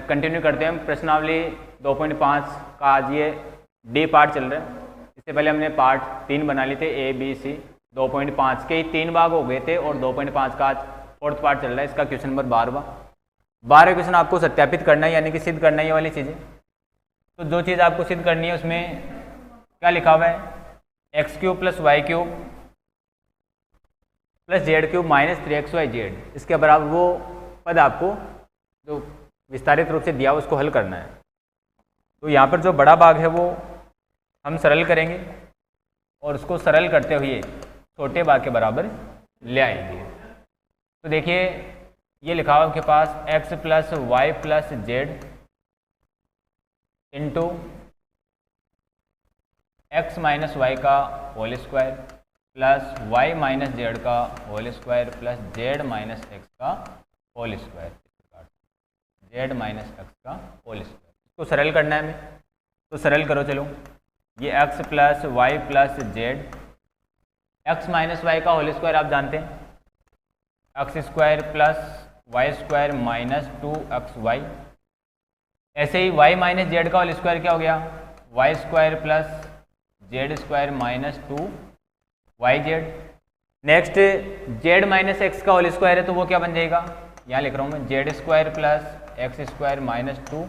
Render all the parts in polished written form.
Continue करते हैं हम प्रश्नावली 2.5 का। आज ये डी पार्ट चल रहा है। इससे पहले हमने पार्ट 3 बना लिए थे, ए बी सी। 2.5 के 3 भाग हो गए थे और 2.5 का आज 4th पार्ट चल रहा है। इसका क्वेश्चन नंबर 12 क्वेश्चन आपको सत्यापित करना है, यानी कि सिद्ध करना है ये वाली चीज़ें। तो जो चीज़ आपको सिद्ध करनी है उसमें क्या लिखा हुआ है, x³ + y³ + z³ - 3xyz। इसके बराबर वो पद आपको जो विस्तारित रूप से दिया उसको हल करना है। तो यहाँ पर जो बड़ा भाग है वो हम सरल करेंगे और उसको सरल करते हुए छोटे भाग के बराबर ले आएंगे। तो देखिए ये लिखा हुआ आपके पास x + y + z into x - y का whole square plus y - z का whole square plus z - x का होल स्क्वायर, z - x का होल स्क्वायर। इसको सरल करना है हमें, तो सरल करो। चलो ये x + y + z, x - y का होल स्क्वायर आप जानते हैं, x² + y² - 2xy। ऐसे ही y - z का होल स्क्वायर क्या हो गया, y² + z² - 2yz। Next z - x का होल स्क्वायर है तो वो क्या बन जाएगा, यहाँ लिख रहा हूँ मैं, z² + x² - 2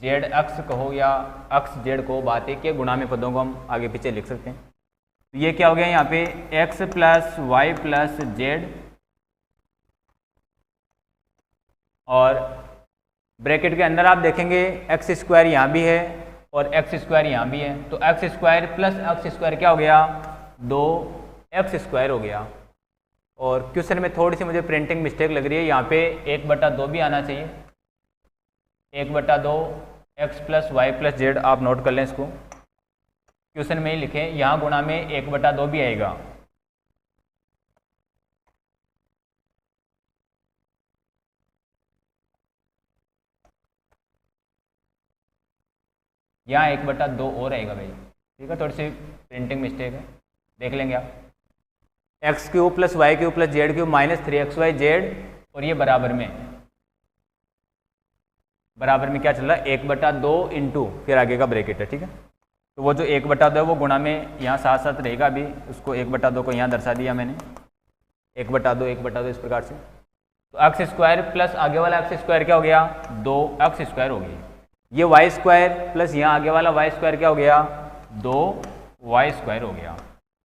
जेड अक्स कहो या अक्स जेड को, बात एक के गुणा में पदों को हम आगे पीछे लिख सकते हैं। तो ये क्या हो गया यहाँ पे x + y + z और ब्रैकेट के अंदर आप देखेंगे x² यहाँ भी है और x² यहाँ भी है। तो x² + x² क्या हो गया, 2x² हो गया। और क्वेश्चन में थोड़ी सी मुझे प्रिंटिंग मिस्टेक लग रही है, यहाँ पे 1/2 भी आना चाहिए। 1/2 x + y + z आप नोट कर लें, इसको क्वेश्चन में ही लिखें, यहाँ गुणा में 1/2 भी आएगा। यहाँ 1/2 और आएगा भाई, ठीक है। थोड़ी सी प्रिंटिंग मिस्टेक है, देख लेंगे आप। x³ + y³ + z³ - 3xyz और ये बराबर में क्या चल रहा है, 1/2 इंटू फिर आगे का ब्रैकेट है, ठीक है। तो वो जो 1/2 है वो गुणा में यहाँ साथ साथ रहेगा। अभी उसको 1/2 को यहाँ दर्शा दिया मैंने, 1/2 इस प्रकार से। तो x² प्लस आगे वाला x² क्या हो गया, 2x² हो गई। ये y² प्लस यहाँ आगे वाला y² क्या हो गया, 2y² हो गया।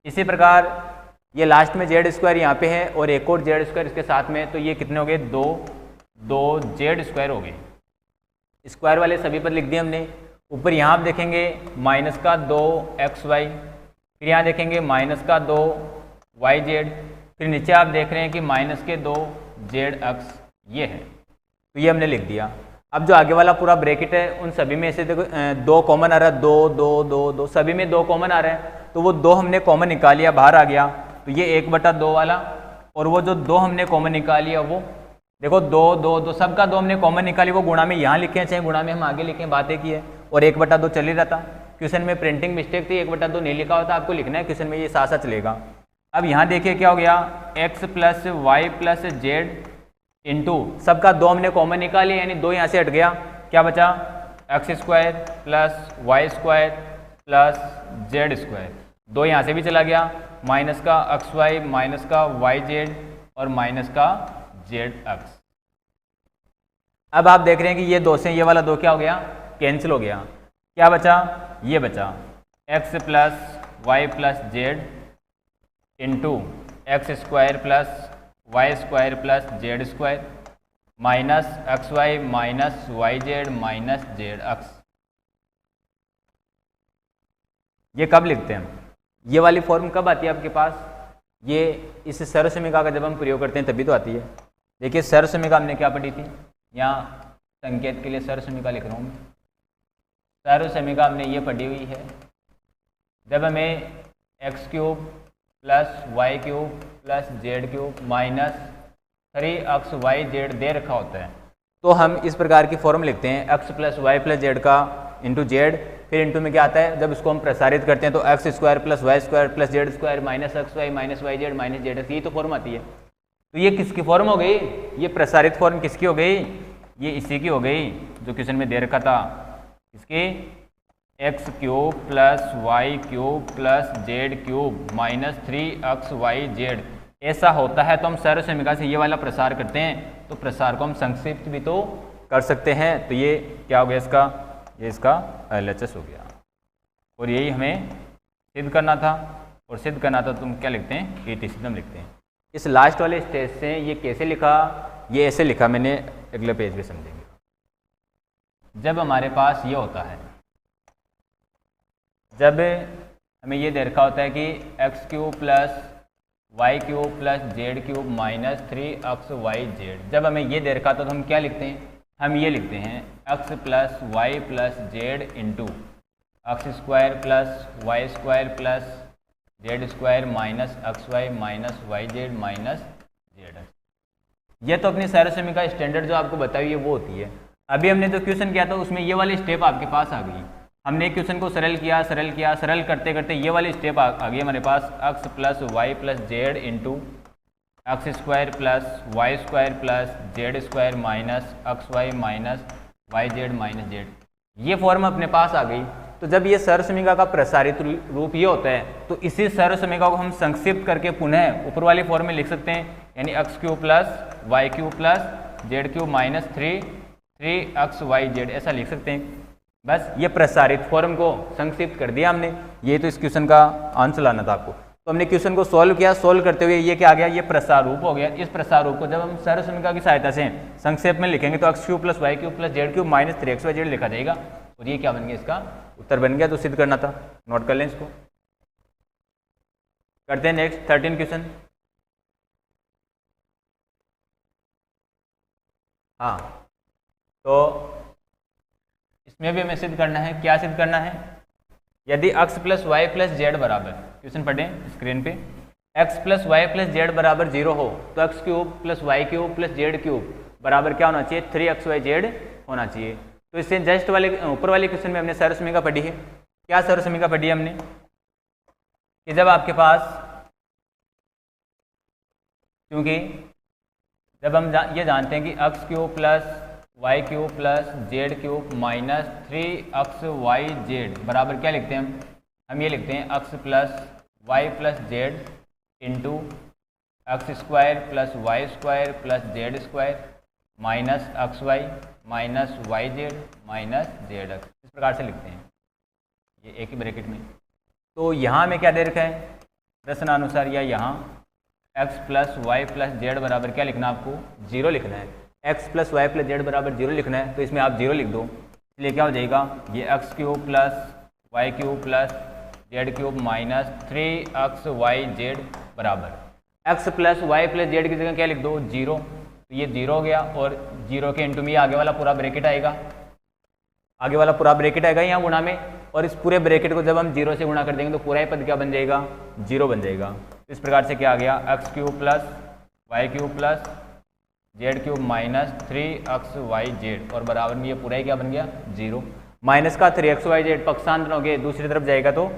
इसी प्रकार ये लास्ट में z² यहाँ पे है और एक और z² इसके साथ में, तो ये कितने हो गए, 2z² हो गए। स्क्वायर वाले सभी पद लिख दिए हमने। ऊपर यहाँ आप देखेंगे -2xy, फिर यहाँ देखेंगे -2yz, फिर नीचे आप देख रहे हैं कि -2zx ये है। तो ये हमने लिख दिया। अब जो आगे वाला पूरा ब्रैकेट है उन सभी में से देखो 2 कॉमन आ रहा है, 2 सभी में 2 कॉमन आ रहा है। तो वो 2 हमने कॉमन निकाल लिया, बाहर आ गया। तो ये 1/2 वाला, और वो जो 2 हमने कॉमन निकाल लिया वो देखो 2 सबका 2 हमने कॉमन निकाली, वो गुणा में यहाँ लिखे हैं, चाहे गुणा में हम आगे लिखें, बात एक ही है। और 1/2 चल ही रहा था। क्वेश्चन में प्रिंटिंग मिस्टेक थी, 1/2 नहीं लिखा होता, आपको लिखना है क्वेश्चन में, ये साथ साथ चलेगा। अब यहाँ देखिए क्या हो गया, x + y + z इंटू सबका 2 हमने कॉमन निकाली, यानी 2 यहाँ से हट गया, क्या बचा, x² + y² + z²। 2 यहाँ से भी चला गया, माइनस का xy माइनस का yz और माइनस का zx। अब आप देख रहे हैं कि ये 2 से ये वाला 2 क्या हो गया, कैंसिल हो गया। क्या बचा, ये बचा x + y + z into x² + y² + z² minus xy minus yz minus zx। ये कब लिखते हैं, ये वाली फॉर्म कब आती है आपके पास, ये इस सर्वसमीका का जब हम प्रयोग करते हैं तभी तो आती है। देखिए सर्वसमीका हमने क्या पढ़ी थी, यहाँ संकेत के लिए सर्वसमीका लिख रहा हूँ मैं। सर्वसमीका हमने ये पढ़ी हुई है, जब हमें x³ + y³ + z³ minus 3xyz दे रखा होता है, तो हम इस प्रकार की फॉर्म लिखते हैं, x + y + z का इंटू z, फिर इंटू में क्या आता है, जब इसको हम प्रसारित करते हैं तो x² + y² + z² minus xy minus yz minus zx, ये तो फॉर्म आती है। तो ये किसकी फॉर्म हो गई, ये प्रसारित फॉर्म किसकी हो गई, ये इसी की हो गई। जो क्वेश्चन में दे रखा था इसके x cube plus y cube plus z cube minus 3xyz ऐसा होता है तो हम सर्व समीकरण से ये वाला प्रसार करते हैं, तो प्रसार को हम संक्षिप्त भी तो कर सकते हैं। तो ये क्या हो गया इसका, ये इसका LHS हो गया और यही हमें सिद्ध करना था। और सिद्ध करना था तो हम क्या लिखते हैं, इतिसिद्धम लिखते हैं। इस लास्ट वाले स्टेज से ये कैसे लिखा, ये ऐसे लिखा मैंने, अगले पेज पे समझेंगे। जब हमारे पास ये होता है, जब हमें ये दे रखा होता है कि x cube plus y cube plus z cube minus 3xyz, जब हमें ये दे रखा था तो हम क्या लिखते हैं, हम ये लिखते हैं x plus y plus z into x square plus y square plus z square minus x y minus y z minus z x. ये तो अपनी सर्व समीकरण स्टैंडर्ड जो आपको बताई है वो होती है। अभी हमने जो क्वेश्चन किया था उसमें ये वाली स्टेप आपके पास आ गई। हमने क्वेश्चन को सरल किया, सरल करते करते ये वाली स्टेप आ गई हमारे पास, x plus y plus z into x square plus y square plus z square minus x y minus y z minus z. ये फॉर्म अपने पास आ गई। तो जब ये सर्व समीकरण का प्रसारित रूप ये होता है तो इसी सर्व समीकरण को हम संक्षिप्त करके पुनः ऊपर वाली फॉर्म में लिख सकते हैं, यानी x cube plus y cube plus z cube minus 3xyz ऐसा लिख सकते हैं। बस ये प्रसारित फॉर्म को संक्षिप्त कर दिया हमने। ये तो इस क्वेश्चन का आंसर लाना था आपको। तो हमने क्वेश्चन को सॉल्व किया, सॉल्व करते हुए ये क्या आ गया, ये प्रसार रूप हो गया। इस प्रसार रूप को जब हम सर्व समीकरण की सहायता से संक्षेप में लिखेंगे तो x cube plus y cube plus z cube minus 3xyz लिखा जाएगा और ये क्या बन गया, इसका उत्तर बन गया। तो सिद्ध करना था, नोट कर लें इसको। करते हैं नेक्स्ट 13 क्वेश्चन। हाँ, तो इसमें भी हमें सिद्ध करना है। क्या सिद्ध करना है, यदि x plus y plus z बराबर, क्वेश्चन पढ़ें स्क्रीन पे, x plus y plus z बराबर 0 हो तो x cube plus y cube plus z cube बराबर क्या होना चाहिए, 3xyz होना चाहिए। तो इससे जस्ट वाले ऊपर वाले क्वेश्चन में हमने सर्व समीकरण पढ़ी है। क्या सर्व समीकरण पढ़ी है हमने, कि जब आपके पास, क्योंकि जब हम ये जानते हैं कि x cube plus y cube plus z cube minus 3xyz बराबर क्या लिखते हैं हम ये लिखते हैं x plus y plus z into x square plus y square plus z square minus x y minus y z minus z x, इस प्रकार से लिखते हैं ये एक ही ब्रैकेट में। तो यहाँ में क्या दे रखा है प्रश्नानुसार, या यहाँ x plus y plus z बराबर क्या लिखना है आपको, 0 लिखना है। x plus y plus z बराबर 0 लिखना है तो इसमें आप 0 लिख दो, इसलिए क्या हो जाएगा, ये x cube plus y cube plus z cube minus 3xyz बराबर x plus y plus z की जगह क्या लिख दो, 0। तो ये 0 हो गया और 0 के इंटू में आगे वाला पूरा ब्रैकेट आएगा, आगे वाला पूरा ब्रैकेट आएगा यहाँ गुणा में, और इस पूरे ब्रैकेट को जब हम 0 से गुणा कर देंगे तो पूरा ही पद क्या बन जाएगा, 0 बन जाएगा। इस प्रकार से क्या आ गया, x cube plus y cube plus z cube minus 3xyz और बराबर में ये पूरा ही क्या बन गया, 0। माइनस का 3xyz पक्षांतर हो गए, दूसरी तरफ जाएगा तो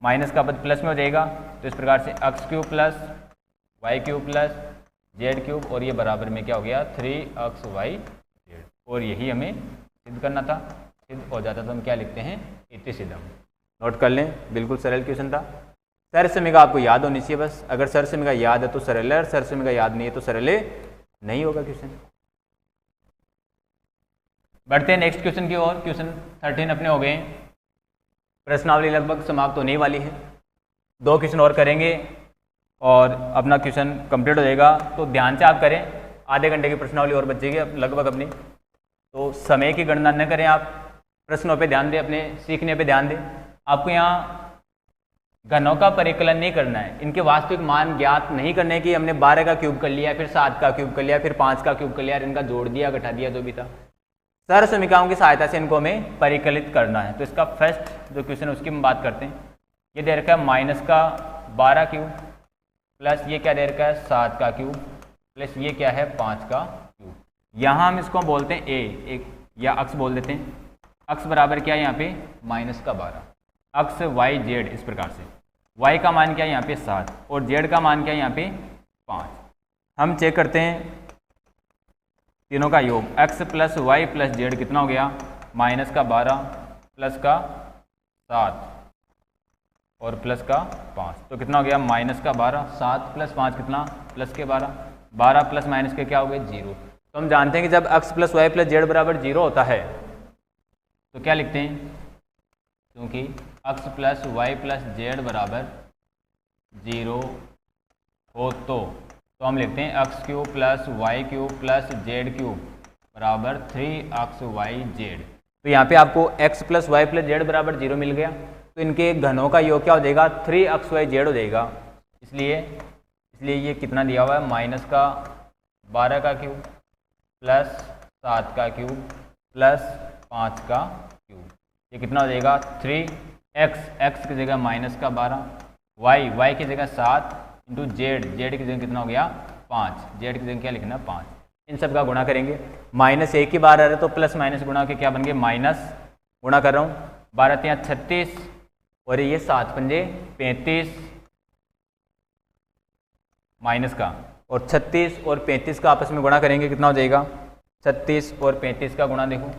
माइनस का पद प्लस में हो जाएगा। तो इस प्रकार से x cube plus y cube plus z cube और ये बराबर में क्या हो गया, 3xyz। और यही हमें सिद्ध करना था। सिद्ध हो जाता तो हम क्या लिखते हैं, इतिसिद्धम। नोट कर लें, बिल्कुल सरल क्वेश्चन था। सर्व समीकरण आपको याद होनी चाहिए बस। अगर सर्व समीकरण याद है तो सरल है, और सर्व समीकरण याद नहीं है तो सरल नहीं होगा क्वेश्चन। बढ़ते हैं नेक्स्ट क्वेश्चन की ओर। क्वेश्चन 13 अपने हो गए। प्रश्नावली लगभग समाप्त होने वाली है, 2 क्वेश्चन और करेंगे और अपना क्वेश्चन कंप्लीट हो जाएगा। तो ध्यान से आप करें, आधे घंटे की प्रश्नावली और बचेगी लगभग अपनी। तो समय की गणना न करें, आप प्रश्नों पे ध्यान दें, अपने सीखने पे ध्यान दें। आपको यहाँ घनों का परिकलन नहीं करना है, इनके वास्तविक मान ज्ञात नहीं करने की। हमने 12 का क्यूब कर लिया, फिर 7 का क्यूब कर लिया, फिर 5 का क्यूब कर लिया, इनका जोड़ दिया, घटा दिया, जो भी था। सर्व समीकरणों की सहायता से इनको हमें परिकलित करना है। तो इसका फर्स्ट जो क्वेश्चन है उसकी हम बात करते हैं। ये दे रखा है माइनस का 12 क्यूब प्लस ये क्या दे रखा है 7 का क्यूब प्लस ये क्या है 5 का क्यूब। यहाँ हम इसको बोलते हैं ए, एक या अक्स बोल देते हैं। अक्स बराबर क्या है यहाँ पे माइनस का 12, अक्स वाई जेड इस प्रकार से। y का मान क्या है यहाँ पे 7 और z का मान क्या है यहाँ पे 5। हम चेक करते हैं तीनों का योग x plus y plus z कितना हो गया, माइनस का 12 प्लस का 7 और प्लस का 5, तो कितना हो गया माइनस का 12, 7 प्लस 5 कितना प्लस के 12, 12 प्लस माइनस के क्या हो गए 0। तो हम जानते हैं कि जब x plus y plus z बराबर 0 होता है तो क्या लिखते हैं, क्योंकि x plus y plus z बराबर 0 हो तो हम लिखते हैं x cube plus y cube plus z cube बराबर 3xyz। तो यहाँ पे आपको x plus y plus z बराबर 0 मिल गया, तो इनके घनों का योग क्या हो जाएगा 3xyz हो जाएगा। इसलिए ये कितना दिया हुआ है, माइनस का 12 का क्यूब प्लस 7 का क्यूब प्लस 5 का क्यूब, ये कितना हो जाएगा 3x की जगह माइनस का 12, y की जगह 7 इंटू जेड की जगह कितना हो गया 5, जेड की जगह क्या लिखना 5। इन सब का गुणा करेंगे, माइनस एक ही बार आ रहा है तो प्लस माइनस गुणा के क्या बन गए माइनस, गुणा कर रहा हूँ 12 तियां 36 और ये 7 पंजे 35 माइनस का, और 36 और 35 का आपस में गुणा करेंगे कितना हो जाएगा 36 और 35 का गुणा देखो,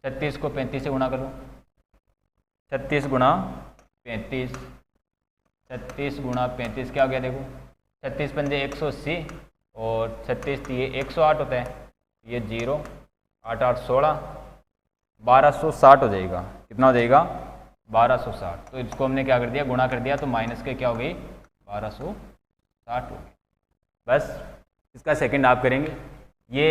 36 को 35 से गुणा करो, 36 गुणा 35, 36 गुणा 35 क्या हो गया देखो, 36 पंजे 180 और 36 ये 108 होता है, ये 0 8 8 16 1260 हो जाएगा, कितना हो जाएगा 1260। तो इसको हमने क्या कर दिया गुणा कर दिया, तो माइनस के क्या हो गई 1260 हो गई। बस इसका सेकंड आप करेंगे, ये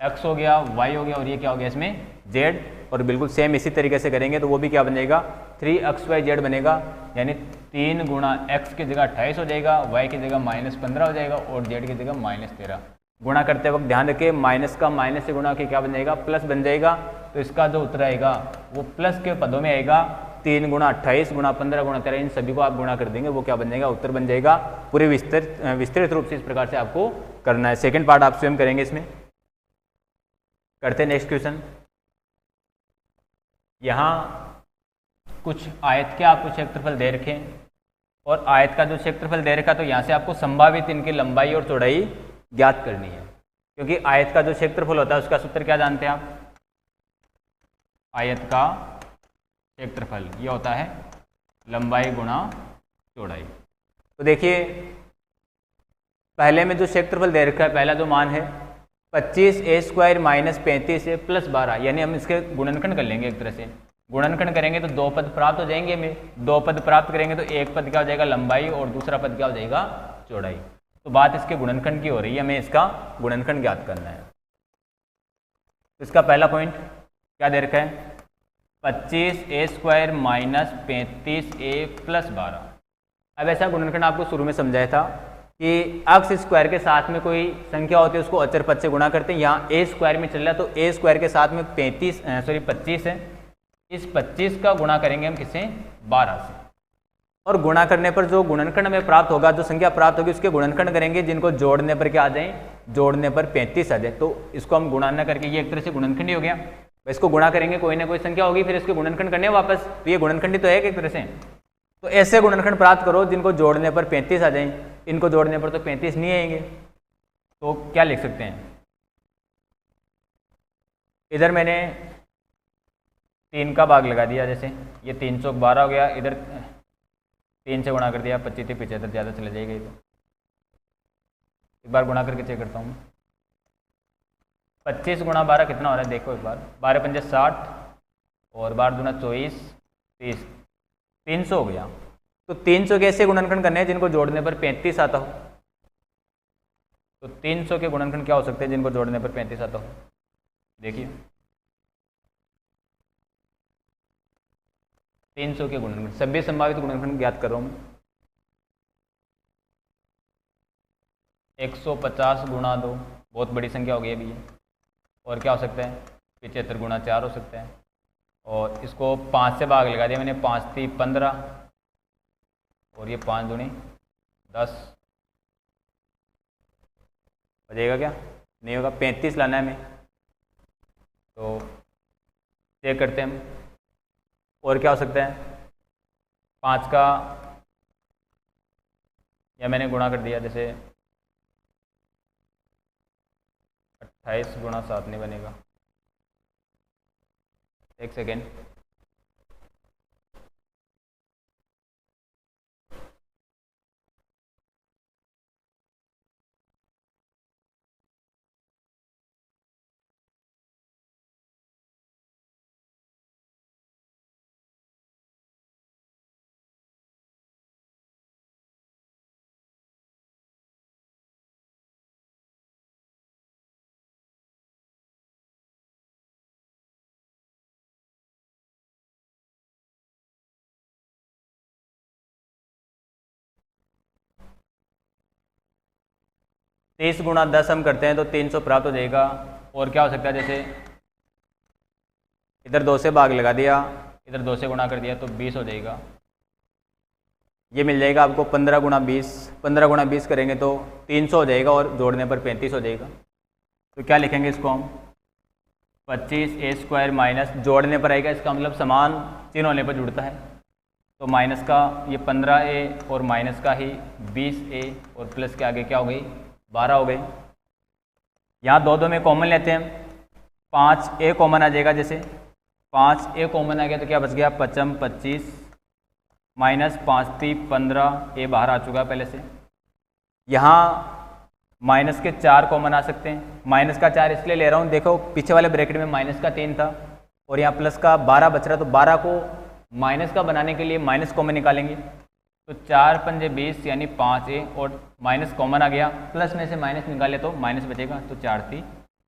x हो गया y हो गया और ये क्या हो गया इसमें z, और बिल्कुल सेम इसी तरीके से करेंगे तो वो भी क्या बनेगा 3xyz बनेगा, यानी 3 गुणा x की जगह 28 हो जाएगा, y की जगह -15 हो जाएगा और z की जगह -13। गुणा करते वक्त ध्यान रखें माइनस का माइनस से गुणा के क्या बन जाएगा प्लस बन जाएगा, तो इसका जो उत्तर आएगा वो प्लस के पदों में आएगा। 3 गुणा 28 गुणा 15 गुणा 13 इन सभी को आप गुणा कर देंगे, वो क्या बन जाएगा उत्तर बन जाएगा। पूरे विस्तृत रूप से इस प्रकार से आपको करना है। सेकेंड पार्ट आप स्वयं करेंगे। इसमें करते हैं नेक्स्ट क्वेश्चन। यहाँ कुछ आयत के आपको क्षेत्रफल दे रखे हैं और आयत का जो क्षेत्रफल दे रखा तो यहाँ से आपको संभावित इनकी लंबाई और चौड़ाई ज्ञात करनी है, क्योंकि आयत का जो क्षेत्रफल होता है उसका सूत्र क्या जानते हैं आप, आयत का क्षेत्रफल ये होता है लंबाई गुणा चौड़ाई। तो देखिए पहले में जो क्षेत्रफल दे रखा है, पहला जो मान है 25a² - 35a + 12, यानी हम इसके गुणनखंड कर लेंगे। एक तरह से गुणनखंड करेंगे तो 2 पद प्राप्त हो जाएंगे। हमें 2 पद प्राप्त करेंगे तो एक पद क्या हो जाएगा लंबाई और दूसरा पद क्या हो जाएगा चौड़ाई। तो बात इसके गुणनखंड की हो रही है, हमें इसका गुणनखंड ज्ञात करना है। तो इसका पहला पॉइंट क्या दे रखा है 25a² - 35a + 12। अब ऐसा गुणनखंड आपको शुरू में समझाया था कि अक्ष स्क्वायर के साथ में कोई संख्या होती है उसको अचर पद से गुणा करते हैं। यहाँ a² में चल रहा है तो a² के साथ में 25 है, इस 25 का गुणा करेंगे हम किससे 12 से, और गुणा करने पर जो गुणनखंड में प्राप्त होगा, जो संख्या प्राप्त होगी उसके गुणनखंड करेंगे, जिनको जोड़ने पर क्या आ जाए जोड़ने पर 35 आ जाए। तो इसको हम गुणा न करके ये एक तरह से गुणनखंड ही हो गया। इसको गुणा करेंगे कोई ना कोई संख्या होगी, फिर इसके गुणनखंड करने वापस, तो ये गुणनखंड तो है एक तरह से। तो ऐसे गुणनखंड प्राप्त करो जिनको जोड़ने पर 35 आ जाए, इनको जोड़ने पर तो 35 नहीं आएंगे। तो क्या लिख सकते हैं, इधर मैंने 3 का भाग लगा दिया, जैसे ये 3 चौक 12 हो गया, इधर 3 से गुणा कर दिया, 25 75 ज़्यादा चले जाएगा। ये तो एक बार गुणा करके चेक करता हूँ, 25 गुणा 12 कितना हो रहा है देखो एक बार, 12 पंजे 60 और 12 दूना 24 30, 300 हो गया। तो 300 के ऐसे गुणनखंड करने हैं जिनको जोड़ने पर 35 आता हो। तो 300 के गुणनखंड क्या हो सकते हैं जिनको जोड़ने पर 35 आता हो, देखिए 300 के गुणनखंड, सभी संभावित गुणनखंड ज्ञात कर रहा हूँ मैं। 150 गुणा 2 बहुत बड़ी संख्या हो गई अभी ये, और क्या हो सकता है 75 गुणा 4 हो सकता है, और इसको 5 से भाग लगा दिया मैंने, 5 × 3 = 15 और ये 5 दूनी 10 हो जाएगा, क्या नहीं होगा 35 लाना है हमें। तो चेक करते हैं हम, और क्या हो सकता है 5 का, या मैंने गुणा कर दिया जैसे 28 गुणा 7 नहीं बनेगा, एक सेकेंड। तेईस गुणा 10 हम करते हैं तो 300 प्राप्त हो जाएगा। और क्या हो सकता है, जैसे इधर 2 से भाग लगा दिया, इधर 2 से गुणा कर दिया तो 20 हो जाएगा। ये मिल जाएगा आपको 15 गुणा 20, 15 गुणा 20 करेंगे तो 300 हो जाएगा और जोड़ने पर 35 हो जाएगा। तो क्या लिखेंगे इसको हम, 25a² माइनस, जोड़ने पर आएगा, इसका मतलब समान चिन्ह होने पर जुड़ता है, तो माइनस का ये 15a और माइनस का ही 20a और प्लस के आगे क्या हो गई 12 हो गई। यहाँ दो में कॉमन लेते हैं, 5a कॉमन आ जाएगा, जैसे 5a कॉमन आ गया तो क्या बच गया 5m 25 माइनस 5 3 15, a बाहर आ चुका है पहले से। यहाँ माइनस के 4 कॉमन आ सकते हैं, माइनस का 4 इसलिए ले रहा हूँ, देखो पीछे वाले ब्रैकेट में माइनस का 3 था और यहाँ प्लस का 12 बच रहा है, तो 12 को माइनस का बनाने के लिए माइनस कॉमन निकालेंगे, तो 4 पंजे 20 यानी 5a और माइनस कॉमन आ गया, प्लस में से माइनस निकाले तो माइनस बचेगा, तो 4 3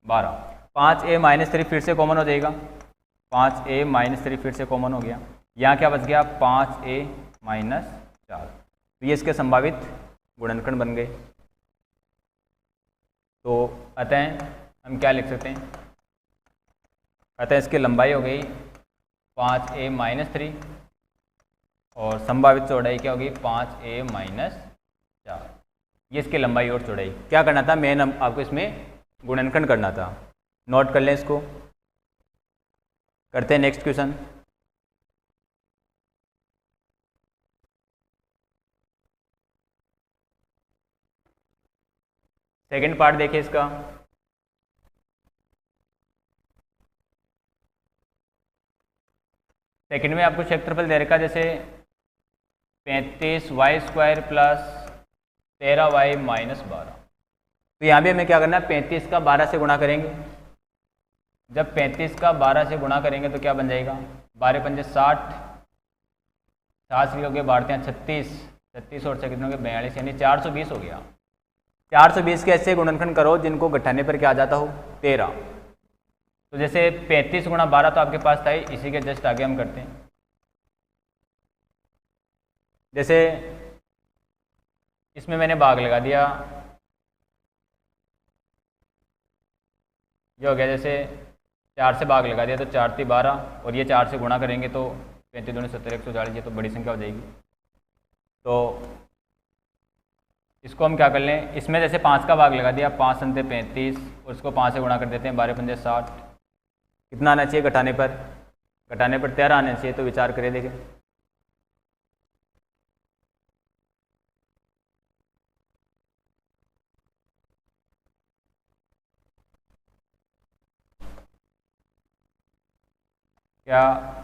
12, 5a माइनस 3 फिर से कॉमन हो जाएगा, 5a माइनस 3 फिर से कॉमन हो गया, यहाँ क्या बच गया 5a माइनस 4, तो ये इसके संभावित गुणनखंड बन गए। तो अतः हम क्या लिख सकते हैं, अतः इसकी लंबाई हो गई 5a माइनस 3 और संभावित चौड़ाई क्या होगी 5a माइनस 4, ये इसकी लंबाई और चौड़ाई। क्या करना था, मेन आपको इसमें गुणनखंड करना था, नोट कर लें इसको। करते हैं नेक्स्ट क्वेश्चन। सेकंड पार्ट देखिए इसका, सेकंड में आपको क्षेत्रफल दे रखा, जैसे 35y² प्लस 13y माइनस 12, तो यहाँ भी हमें क्या करना है 35 का 12 से गुणा करेंगे, जब 35 का 12 से गुणा करेंगे तो क्या बन जाएगा 12 पंजे 60, 60 हो गए, बाढ़ते हैं 36, 36 और 6 कितने हो गए 42, यानी 420 हो गया। 420 के ऐसे गुणनखंड करो जिनको घटाने पर क्या आ जाता हो 13, तो जैसे 35 गुणा 12 तो आपके पास था ही, इसी के जस्ट आगे हम करते हैं, जैसे इसमें मैंने भाग लगा दिया, ये हो गया, जैसे 4 से भाग लगा दिया तो 4 3 12 और ये 4 से गुणा करेंगे तो 35 दूनी 70 140, ये तो बड़ी संख्या हो जाएगी। तो इसको हम क्या कर लें, इसमें जैसे 5 का भाग लगा दिया, 5 संते 35 और इसको 5 से गुणा कर देते हैं, 12 पंजे 60, कितना आना चाहिए घटाने पर, घटाने पर 13 आना चाहिए, तो विचार करें देखें। क्या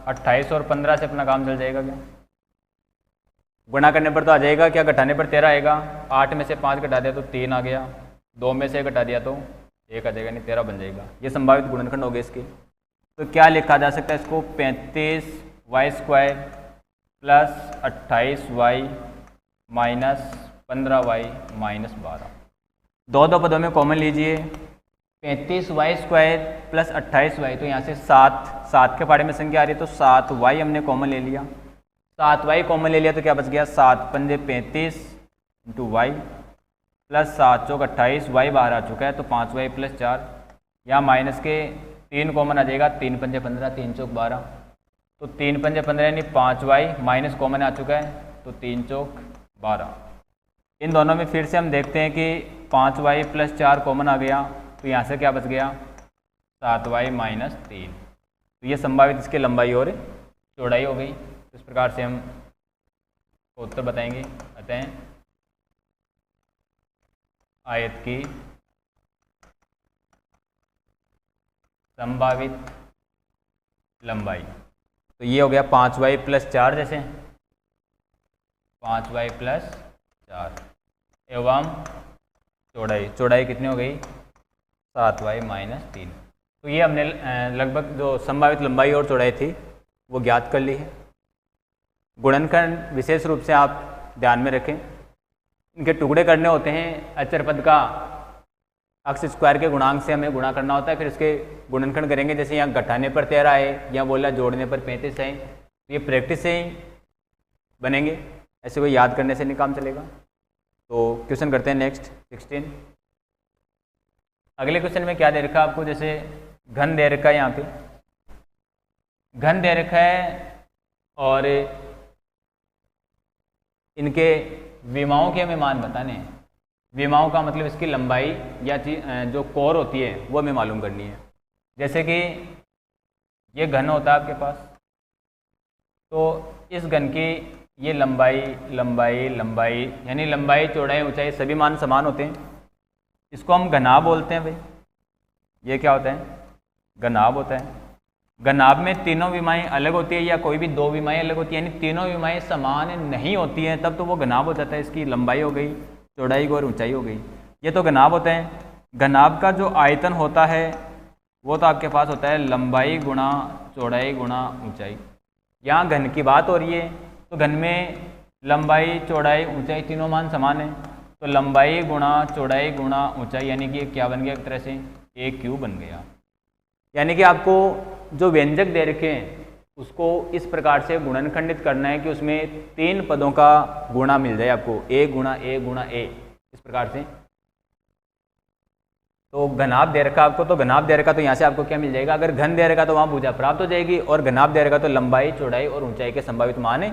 28 और 15 से अपना काम चल जाएगा क्या, गुणा करने पर तो आ जाएगा, क्या घटाने पर 13 आएगा, 8 में से 5 घटा दिया तो 3 आ गया, 2 में से घटा दिया तो 1 आ जाएगा, नहीं 13 बन जाएगा। ये संभावित गुणनखंड हो गए इसके। तो क्या लिखा जा सकता है इसको, 35y² plus 28y minus 15y minus 12, दो पदों में कॉमन लीजिए, 35y² प्लस 28y, तो यहाँ से 7 के फाड़े में संख्या आ रही है तो 7y हमने कॉमन ले लिया, 7y कॉमन ले लिया तो क्या बच गया 7 पंजे 35 इंटू वाई प्लस 7 चौक 28, y बाहर आ चुका है तो 5y प्लस 4, यहाँ माइनस के 3 कॉमन आ जाएगा, 3 पंजे 15, 3 चौक 12, तो 3 पंजे 15 यानी 5y माइनस कॉमन आ चुका है तो 3 चौक 12। इन दोनों में फिर से हम देखते हैं कि 5y प्लस 4 कॉमन आ गया, तो यहाँ से क्या बच गया 7y माइनस 3, तो ये संभावित इसकी लंबाई और चौड़ाई हो गई। इस प्रकार से हम उत्तर बताएंगे। अतः आयत की संभावित लंबाई। तो ये हो गया 5y + 4 जैसे 5y + 4 एवं चौड़ाई कितनी हो गई 7y - 3। तो ये हमने लगभग जो संभावित लंबाई और चौड़ाई थी वो ज्ञात कर ली है। गुणनखंड विशेष रूप से आप ध्यान में रखें, इनके टुकड़े करने होते हैं। अचर पद का अक्स स्क्वायर के गुणांक से हमें गुणा करना होता है, फिर इसके गुणनखंड करेंगे। जैसे यहाँ घटाने पर 13 है या बोला जोड़ने पर 35 है, तो ये प्रैक्टिस से ही बनेंगे, ऐसे कोई याद करने से नहीं काम चलेगा। तो क्वेश्चन करते हैं नेक्स्ट 16। अगले क्वेश्चन में क्या दे रखा है आपको, जैसे घन दे रखा है, यहाँ पे घन दे रखा है और इनके विमाओं के हमें मान बताने हैं। विमाओं का मतलब इसकी लंबाई या जो कोर होती है वो हमें मालूम करनी है। जैसे कि ये घन होता है आपके पास, तो इस घन की ये लंबाई यानी लंबाई चौड़ाई ऊंचाई सभी मान समान होते हैं। इसको हम घनाभ बोलते हैं भाई। ये क्या होता है, घनाभ होता है। घनाभ में तीनों विमाएं अलग होती है या कोई भी दो विमाएं अलग होती है, यानी तीनों विमाएं समान नहीं होती हैं, तब तो वो घनाभ हो जाता है। इसकी लंबाई हो गई, चौड़ाई और ऊंचाई हो गई, ये तो घनाभ होते हैं। घनाभ का जो आयतन होता है वो तो आपके पास होता है लंबाई गुणा चौड़ाई गुणा ऊंचाई। यहाँ घन की बात हो रही है, तो घन में लंबाई चौड़ाई ऊंचाई तीनों मान समान है, तो लंबाई गुणा चौड़ाई गुणा ऊंचाई, यानी कि क्या बन गया एक तरह से a क्यूब बन गया। यानी कि आपको जो व्यंजक दे रखे हैं उसको इस प्रकार से गुणनखंडित करना है कि उसमें 3 पदों का गुणा मिल जाए आपको, a गुणा a, इस प्रकार से। तो घनाभ दे रखा आपको, तो घनाभ दे रखा तो यहाँ से आपको क्या मिल जाएगा, अगर घन दे रखा तो वहाँ भुजा प्राप्त हो जाएगी, और घनाभ दे रखा तो लंबाई चौड़ाई और ऊंचाई के संभावित मान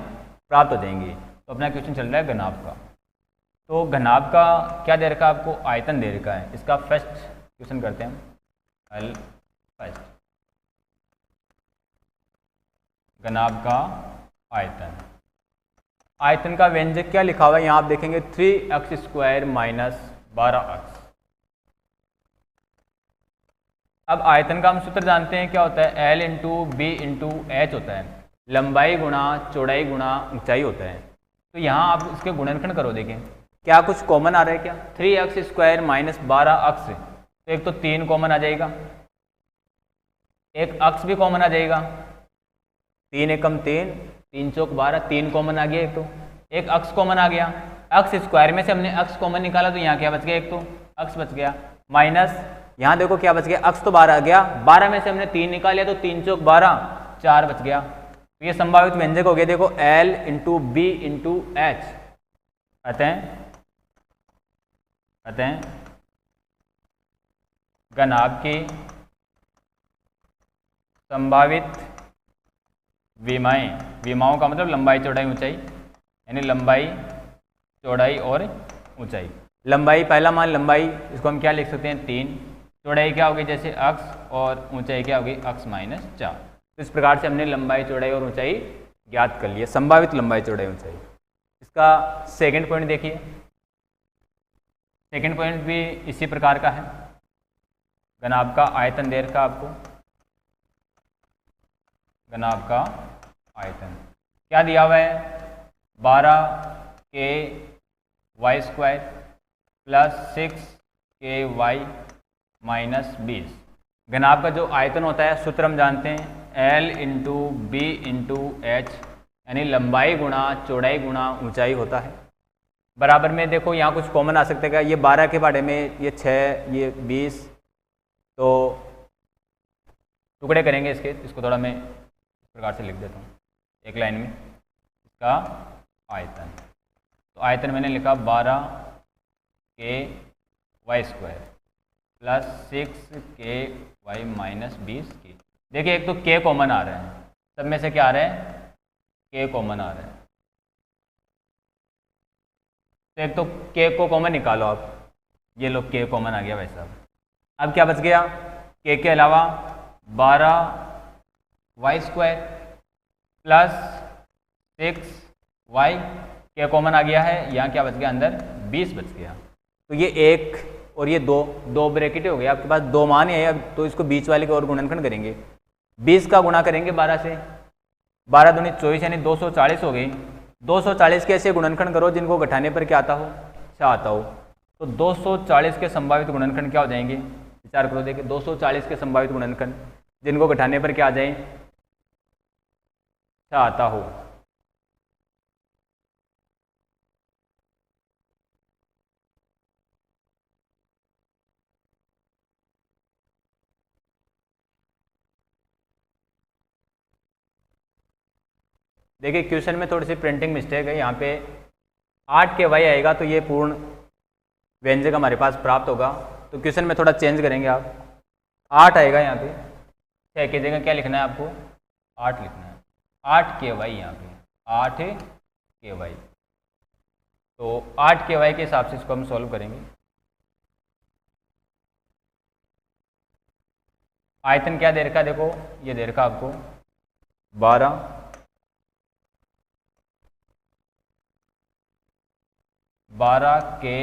प्राप्त हो जाएंगे। तो अपना क्वेश्चन चल रहा है घनाभ का। तो घनाभ का क्या दे रखा आपको, आयतन दे रखा है। इसका फर्स्ट क्वेश्चन करते हैं हम, हल फर्स्ट। घनाभ का आयतन, आयतन का व्यंजक क्या लिखा हुआ है यहाँ आप देखेंगे 3x² - 12x। अब आयतन का हम सूत्र जानते हैं, क्या होता है L × B × H होता है, लंबाई गुणा चौड़ाई गुणा ऊंचाई होता है। तो यहाँ आप इसके गुणनखंड करो, देखें क्या कुछ कॉमन आ रहा है क्या, 3x² - 12x, तो एक तो 3 कॉमन आ जाएगा, एक अक्स भी कॉमन आ जाएगा, 3 एकम 3, 3 चौक 12, 3 कॉमन आ गया, एक तो एक अक्स कॉमन आ गया। अक्स स्क्वायर में से हमने अक्स कॉमन निकाला, तो यहाँ क्या बच गया, एक तो अक्स बच गया, माइनस यहाँ देखो क्या बच गया, अक्स तो 12 आ गया, 12 में से हमने 3 निकाले तो 3 चौक 12, 4 बच गया। तो ये संभावित व्यंजक हो गया, देखो L × B × H। अतः घनाभ की संभावित विमाओं का मतलब लंबाई चौड़ाई ऊंचाई, यानी लंबाई चौड़ाई और ऊंचाई। लंबाई पहला मान लंबाई, इसको हम क्या लिख सकते हैं 3, चौड़ाई क्या होगी जैसे अक्स, और ऊंचाई क्या होगी अक्स - 4। तो इस प्रकार से हमने लंबाई चौड़ाई और ऊंचाई ज्ञात कर लिया, संभावित लंबाई चौड़ाई ऊंचाई। इसका सेकंड पॉइंट देखिए, सेकंड पॉइंट भी इसी प्रकार का है। घनाभ का आयतन दे रखा आपको, घनाभ का आयतन क्या दिया हुआ है, 12k y² + 6k y - 20। घनाभ का जो आयतन होता है सूत्र हम जानते हैं L × B × H, यानी लंबाई गुणा चौड़ाई गुणा ऊंचाई होता है। बराबर में देखो यहाँ कुछ कॉमन आ सकता है, ये 12 के बारे में, ये 6, ये 20, तो टुकड़े करेंगे इसके, इसको थोड़ा मैं इस प्रकार से लिख देता हूँ एक लाइन में, इसका आयतन। तो आयतन मैंने लिखा 12k y² + 6k y - 20k। देखिए एक तो k कॉमन आ रहा है, सब में से क्या आ रहा है, k कॉमन आ रहा है, तो एक तो k को कॉमन निकालो आप, ये लो k कॉमन आ गया भाई साहब। अब क्या बच गया, k के अलावा 12y² + 6y, k कॉमन आ गया है, यहाँ क्या बच गया अंदर 20 बच गया। तो ये एक और ये दो ब्रैकेट हो गए आपके पास, दो मान है अब, तो इसको बीच वाले के और गुणनखंड करेंगे। 20 का गुणा करेंगे 12 से, 12 दूनी 24 यानी 240 हो गई। 240 के ऐसे गुणनखंड करो जिनको घटाने पर क्या आता हो, 6 आता हो। तो 240 के संभावित गुणनखंड क्या हो जाएंगे, विचार करो। देखिए 240 के संभावित गुणनखंड जिनको घटाने पर क्या आ जाए, 6 आता हो। देखिए क्वेश्चन में थोड़ी सी प्रिंटिंग मिस्टेक है, यहाँ पे 8 के वाई आएगा तो ये पूर्ण व्यंजक हमारे पास प्राप्त होगा। तो क्वेश्चन में थोड़ा चेंज करेंगे आप, 8 आएगा यहाँ पे, 6 की जगह क्या लिखना है आपको, 8 लिखना है। 8 के वाई यहाँ पे 8 के वाई, तो 8 के वाई के हिसाब से इसको हम सॉल्व करेंगे। आयतन क्या दे रखा, देखो ये दे रखा आपको 12 के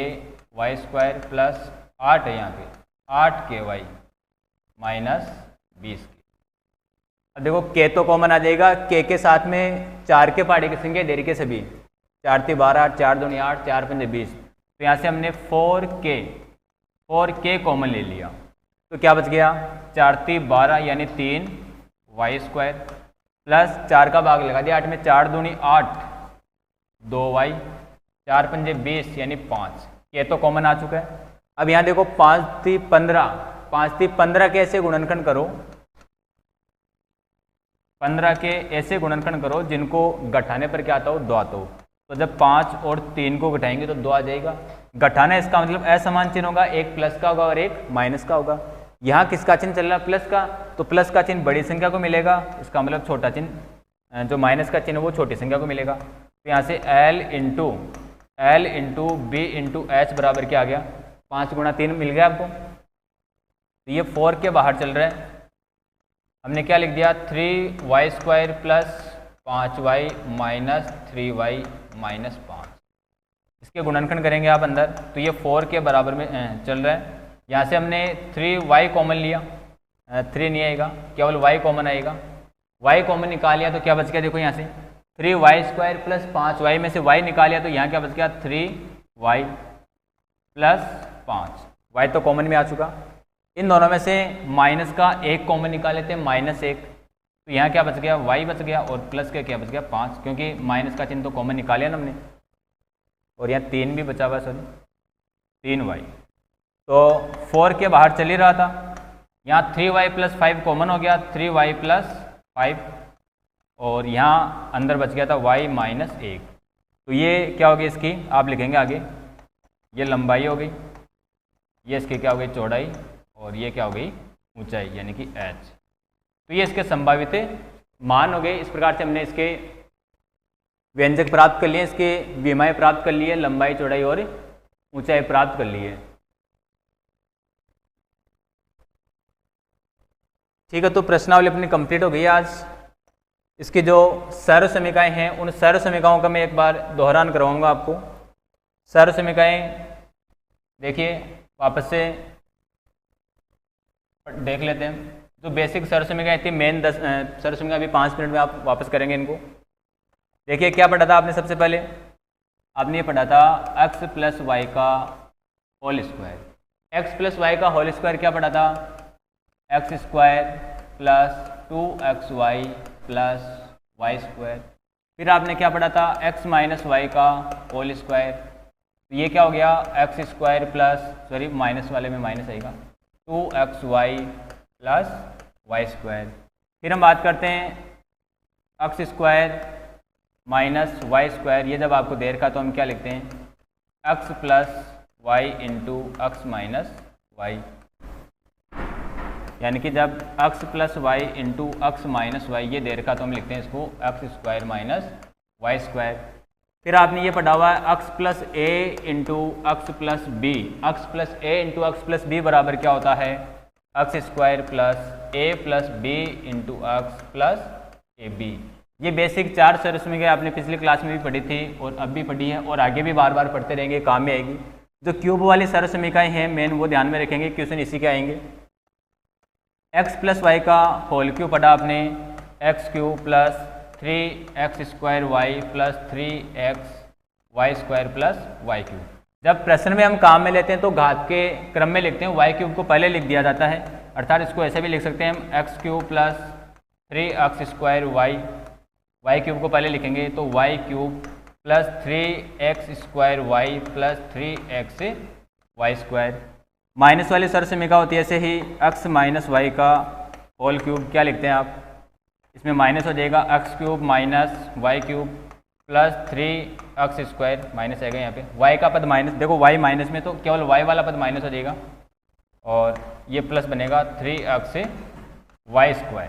वाई स्क्वायर प्लस 8 है यहाँ पे 8 के वाई माइनस 20 के। अब देखो के तो कॉमन आ जाएगा, के साथ में 4 के पहाड़ी की संख्या दे रही है सभी, 4 × 12 4 दूनी 8 4 × 20, तो यहाँ से हमने 4 के कॉमन ले लिया, तो क्या बच गया 4 × 12 यानी 3 वाई स्क्वायर प्लस 4 का भाग लगा दिया 8 में, 4 दूनी 8 2 वाई, 4 × 5 20 यानी 5, ये तो कॉमन आ चुका है। अब यहाँ देखो 5 × 15 के ऐसे गुणनखंड करो, 15 के ऐसे गुणनखंड करो जिनको घटाने पर क्या आता हो, 2 आता हो। तो जब 5 और 3 को घटाएंगे तो 2 आ जाएगा। घटाना इसका मतलब असमान चिन्ह होगा, एक प्लस का होगा और एक माइनस का होगा। यहाँ किसका चिन्ह चल रहा है, प्लस का, तो प्लस का चिन्ह बड़ी संख्या को मिलेगा, इसका मतलब छोटा चिन्ह जो माइनस का चिन्ह वो छोटी संख्या को मिलेगा। तो यहाँ से L into B into H बराबर क्या आ गया, 5 × 3 मिल गया आपको। तो ये 4 के बाहर चल रहा है, हमने क्या लिख दिया 3y square plus 5y minus 3y minus 5, इसके गुणनखंड करेंगे आप अंदर, तो ये 4 के बराबर में चल रहा है। यहाँ से हमने 3y कॉमन लिया, 3 नहीं आएगा, केवल y कॉमन आएगा, y कॉमन निकाल लिया तो क्या बच गया, देखो यहाँ से 3y स्क्वायर प्लस 5y में से y निकाल लिया तो यहाँ क्या बच गया 3y प्लस 5, y तो कॉमन में आ चुका। इन दोनों में से माइनस का एक कॉमन निकाल लेते हैं, -1, तो यहाँ क्या बच गया y बच गया और प्लस का क्या बच गया 5, क्योंकि माइनस का चिन्ह तो कॉमन निकाल लिया ना हमने, और यहाँ 3 भी बचा हुआ, सॉरी 3y, तो 4 के बाहर चल ही रहा था। यहाँ 3y प्लस 5 कॉमन हो गया, 3y प्लस 5, और यहाँ अंदर बच गया था y माइनस 1, तो ये क्या हो गई इसकी, आप लिखेंगे आगे, ये लंबाई हो गई, ये इसकी क्या हो गई चौड़ाई, और ये क्या हो गई ऊंचाई यानी कि h। तो ये इसके संभावित मान हो गए। इस प्रकार से हमने इसके व्यंजक प्राप्त कर लिए, इसके विमाएँ प्राप्त कर लिए, लंबाई चौड़ाई और ऊंचाई प्राप्त कर लिए। ठीक है, तो प्रश्नावली अपनी कंप्लीट हो गई आज। इसकी जो सर्व समीकरणाएँ हैं उन सर्व समीकरणों का मैं एक बार दोहरान करवाऊंगा आपको। सर्व समीकरणाएँ देखिए वापस से देख लेते हैं। जो बेसिक सर्व समीकरण थी, मेन 10 सर्व समीकरण अभी 5 मिनट में आप वापस करेंगे इनको। देखिए क्या पढ़ा था आपने, सबसे पहले आपने ये पढ़ा था x प्लस वाई का whole square, x plus y का होल स्क्वायर क्या पढ़ा था, x square plus 2xy plus y square. फिर आपने क्या पढ़ा था x माइनस वाई का होल स्क्वायर, तो ये क्या हो गया x square plus, sorry minus वाले में माइनस आएगा, 2xy प्लस वाई स्क्वायर। फिर हम बात करते हैं x square minus y square, ये जब आपको दे रखा तो हम क्या लिखते हैं x plus y into x minus y, यानी कि जब x plus y into x minus y ये दे रखा तो हम लिखते हैं इसको x square minus y square. फिर आपने ये पढ़ा हुआ है x plus a into x plus b, x plus a into x plus b बराबर क्या होता है x square plus a plus b into x plus a b. ये बेसिक 4 सर्व समीकरण आपने पिछली क्लास में भी पढ़ी थी और अब भी पढ़ी है और आगे भी बार बार पढ़ते रहेंगे, काम में आएगी। जो क्यूब वाली सर्व समीकरण हैं मेन वो ध्यान में रखेंगे, क्वेश्चन इसी के आएंगे। x प्लस वाई का होल क्यूब पढ़ा आपने, x cube plus 3x² y plus 3xy² plus y cube. जब प्रश्न में हम काम में लेते हैं तो घात के क्रम में लिखते हैं, वाई क्यूब को पहले लिख दिया जाता है, अर्थात इसको ऐसे भी लिख सकते हैं हम x cube plus 3x² y cube को पहले लिखेंगे तो y cube plus 3x² y plus 3xy²। Minus वाली सर्व समीकरण होती है ऐसे ही x माइनस वाई का होल क्यूब, क्या लिखते हैं आप, इसमें माइनस हो जाएगा x cube minus y cube plus 3x², minus आएगा यहाँ पे, y का पद माइनस, देखो y माइनस में तो केवल y वाला पद माइनस हो जाएगा और ये प्लस बनेगा 3xy²।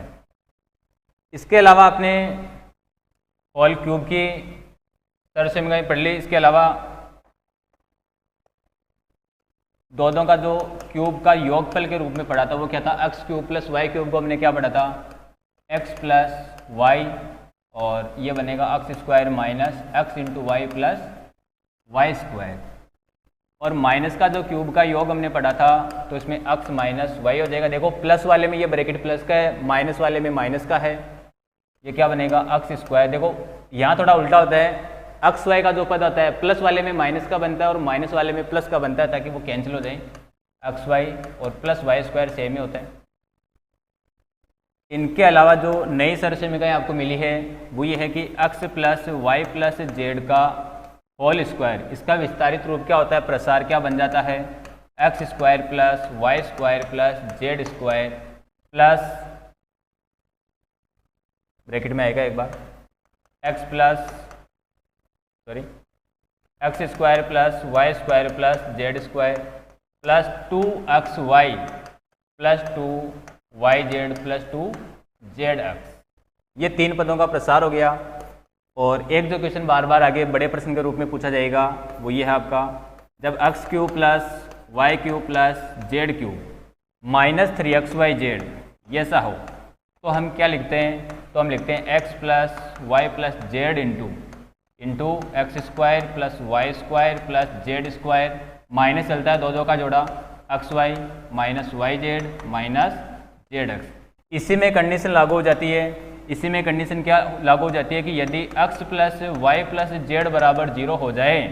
इसके अलावा आपने होल क्यूब की सर्व समीकरण पढ़ ली। इसके अलावा दोनों का जो क्यूब का योगफल के रूप में पढ़ा था वो क्या था, x cube plus y cube को हमने क्या पढ़ा था, x प्लस वाई, और ये बनेगा x² minus x into y plus y²। और माइनस का जो क्यूब का योग हमने पढ़ा था तो इसमें x माइनस वाई हो जाएगा। देखो प्लस वाले में ये ब्रैकेट प्लस का है, माइनस वाले में माइनस का है, ये क्या बनेगा x²। देखो यहाँ थोड़ा उल्टा होता है, एक्स वाई का जो पद होता है प्लस वाले में माइनस का बनता है और माइनस वाले में प्लस का बनता है, ताकि वो कैंसिल हो जाए। एक्स वाई और प्लस y² सेम ही होता है। इनके अलावा जो नई सर्व समीकरण आपको मिली है वो ये है कि x plus y plus z का होल स्क्वायर, इसका विस्तारित रूप क्या होता है, प्रसार क्या बन जाता है, x² plus y² plus z² plus bracket में आएगा एक बार x square plus y² plus z² plus 2xy plus 2yz plus 2zx। ये तीन पदों का प्रसार हो गया। और एक जो क्वेश्चन बार बार आगे बड़े प्रश्न के रूप में पूछा जाएगा वो ये है आपका, जब x cube plus y cube plus z cube minus 3xyz ये ऐसा हो तो हम क्या लिखते हैं, तो हम लिखते हैं x plus y plus z into x² plus y² plus z², minus चलता है दो का जोड़ा, xy minus yz minus zx। इसी में कंडीशन लागू हो जाती है, इसी में कंडीशन क्या लागू हो जाती है कि यदि x plus y plus z बराबर 0 हो जाए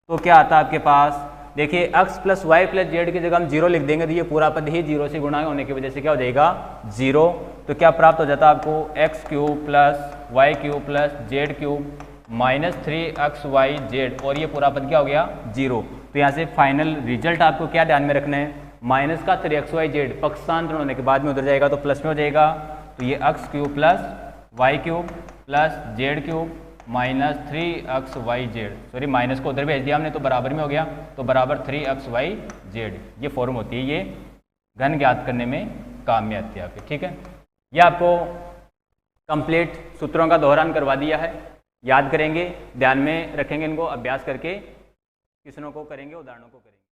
तो क्या आता है आपके पास, देखिए x plus y plus z की जगह हम 0 लिख देंगे तो ये पूरा पद ही 0 से गुणा होने की वजह से क्या हो जाएगा 0। तो क्या प्राप्त हो जाता है आपको, x cube plus y cube plus z cube minus 3xyz, और ये पूरा पद क्या हो गया 0। तो यहाँ से फाइनल रिजल्ट आपको क्या ध्यान में रखना है, माइनस का 3xyz पक्षांतरण होने के बाद में उधर जाएगा तो प्लस में हो जाएगा, तो ये x cube plus y cube plus z cube minus 3xyz, sorry minus को उधर भेज दिया हमने तो बराबर में हो गया, तो बराबर 3xyz। ये फॉर्म होती है, ये घन ज्ञात करने में काम में आती है आपके, ठीक है। ये आपको कंप्लीट सूत्रों का दोहरान करवा दिया है, याद करेंगे, ध्यान में रखेंगे, इनको अभ्यास करके क्वेश्चनों को करेंगे, उदाहरणों को करेंगे।